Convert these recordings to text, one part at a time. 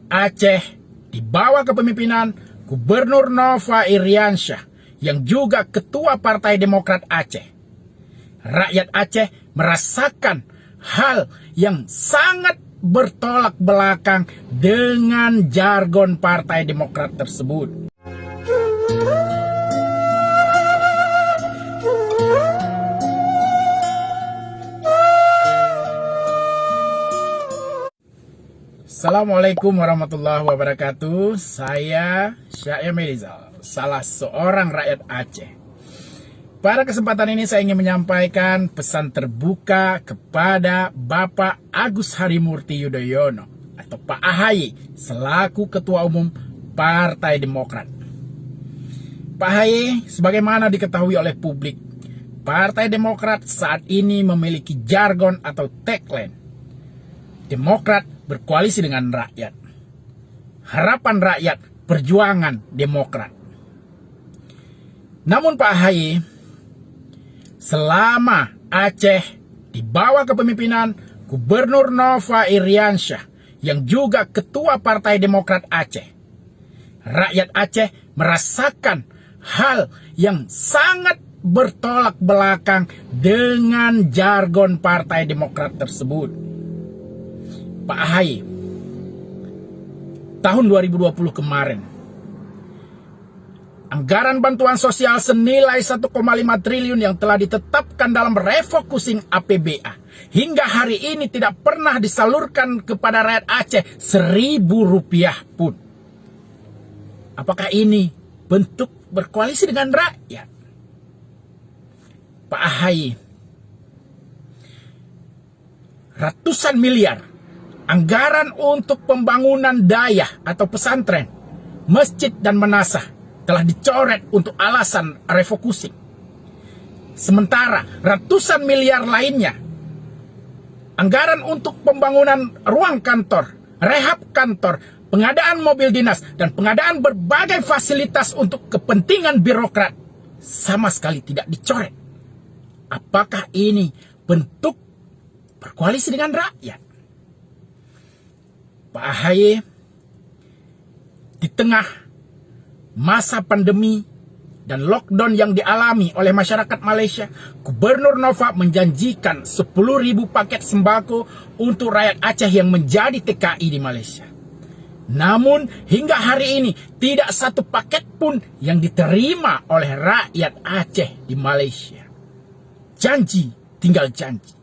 Aceh di bawah kepemimpinan Gubernur Nova Iriansyah yang juga Ketua Partai Demokrat Aceh. Rakyat Aceh merasakan hal yang sangat bertolak belakang dengan jargon Partai Demokrat tersebut. Assalamualaikum warahmatullahi wabarakatuh. Saya Syahya Rizal, salah seorang rakyat Aceh. Pada kesempatan ini saya ingin menyampaikan pesan terbuka kepada Bapak Agus Harimurti Yudhoyono atau Pak AHY selaku Ketua Umum Partai Demokrat. Pak AHY, sebagaimana diketahui oleh publik, Partai Demokrat saat ini memiliki jargon atau tagline Demokrat berkoalisi dengan rakyat. Harapan rakyat, perjuangan Demokrat. Namun Pak AHY, selama Aceh di bawah kepemimpinan Gubernur Nova Iriansyah yang juga Ketua Partai Demokrat Aceh, rakyat Aceh merasakan hal yang sangat bertolak belakang dengan jargon Partai Demokrat tersebut. Pak AHY, tahun 2020 kemarin, anggaran bantuan sosial senilai 1,5 triliun yang telah ditetapkan dalam refocusing APBA hingga hari ini tidak pernah disalurkan kepada rakyat Aceh Rp1.000 pun. Apakah ini bentuk berkoalisi dengan rakyat? Pak AHY, ratusan miliar anggaran untuk pembangunan dayah atau pesantren, masjid dan menasah telah dicoret untuk alasan refocusing. Sementara ratusan miliar lainnya, anggaran untuk pembangunan ruang kantor, rehab kantor, pengadaan mobil dinas, dan pengadaan berbagai fasilitas untuk kepentingan birokrat sama sekali tidak dicoret. Apakah ini bentuk berkoalisi dengan rakyat? Pak AHY, di tengah masa pandemi dan lockdown yang dialami oleh masyarakat Malaysia, Gubernur Nova menjanjikan 10.000 paket sembako untuk rakyat Aceh yang menjadi TKI di Malaysia. Namun hingga hari ini tidak satu paket pun yang diterima oleh rakyat Aceh di Malaysia. Janji tinggal janji.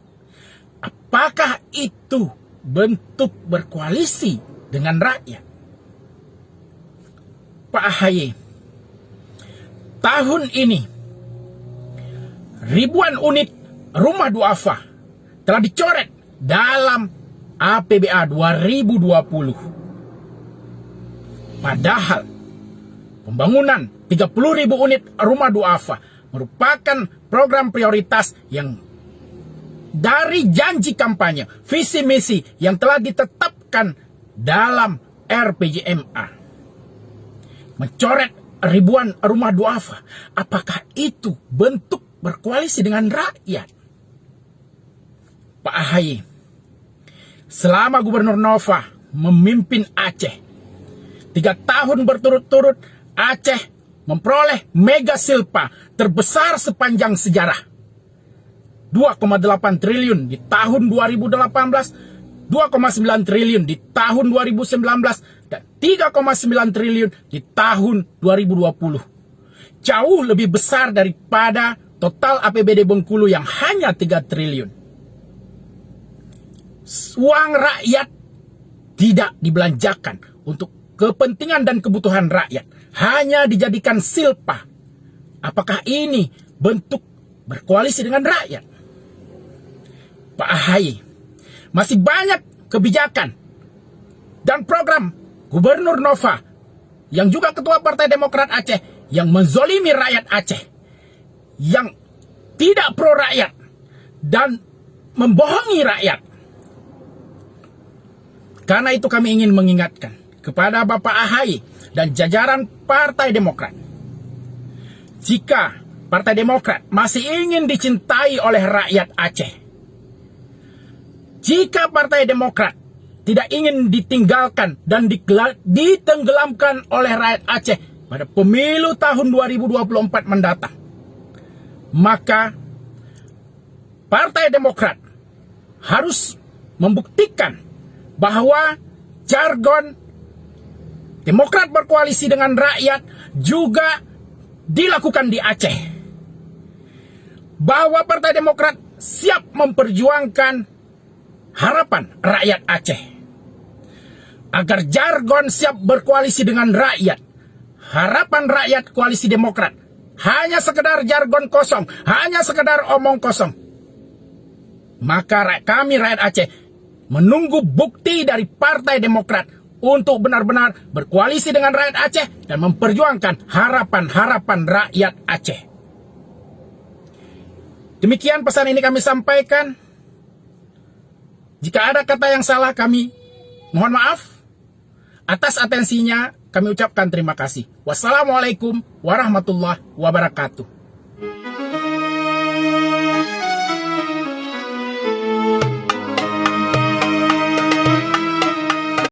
Apakah itu bentuk berkoalisi dengan rakyat? Pak AHY, tahun ini ribuan unit rumah duafa telah dicoret dalam APBA 2020. Padahal pembangunan 30.000 unit rumah duafa merupakan program prioritas yang dari janji kampanye, visi misi yang telah ditetapkan dalam RPJMA. Mencoret ribuan rumah duafa, apakah itu bentuk berkoalisi dengan rakyat? Pak AHY, selama Gubernur Nova memimpin Aceh, 3 tahun berturut-turut Aceh memperoleh mega silpa terbesar sepanjang sejarah. 2,8 triliun di tahun 2018, 2,9 triliun di tahun 2019, dan 3,9 triliun di tahun 2020. Jauh lebih besar daripada total APBD Bengkulu yang hanya 3 triliun. Uang rakyat tidak dibelanjakan untuk kepentingan dan kebutuhan rakyat, hanya dijadikan silpa. Apakah ini bentuk berkoalisi dengan rakyat? Pak AHY, masih banyak kebijakan dan program Gubernur Nova yang juga Ketua Partai Demokrat Aceh yang menzolimi rakyat Aceh, yang tidak pro rakyat dan membohongi rakyat. Karena itu kami ingin mengingatkan kepada Bapak AHY dan jajaran Partai Demokrat, jika Partai Demokrat masih ingin dicintai oleh rakyat Aceh, jika Partai Demokrat tidak ingin ditinggalkan dan ditenggelamkan oleh rakyat Aceh pada pemilu tahun 2024 mendatang. Maka Partai Demokrat harus membuktikan bahwa jargon Demokrat berkoalisi dengan rakyat juga dilakukan di Aceh. Bahwa Partai Demokrat siap memperjuangkan harapan rakyat Aceh. Agar jargon siap berkoalisi dengan rakyat, harapan rakyat koalisi Demokrat hanya sekedar jargon kosong, hanya sekedar omong kosong. Maka kami rakyat Aceh menunggu bukti dari Partai Demokrat untuk benar-benar berkoalisi dengan rakyat Aceh dan memperjuangkan harapan-harapan rakyat Aceh. Demikian pesan ini kami sampaikan. Jika ada kata yang salah kami mohon maaf. Atas atensinya kami ucapkan terima kasih. Wassalamualaikum warahmatullahi wabarakatuh.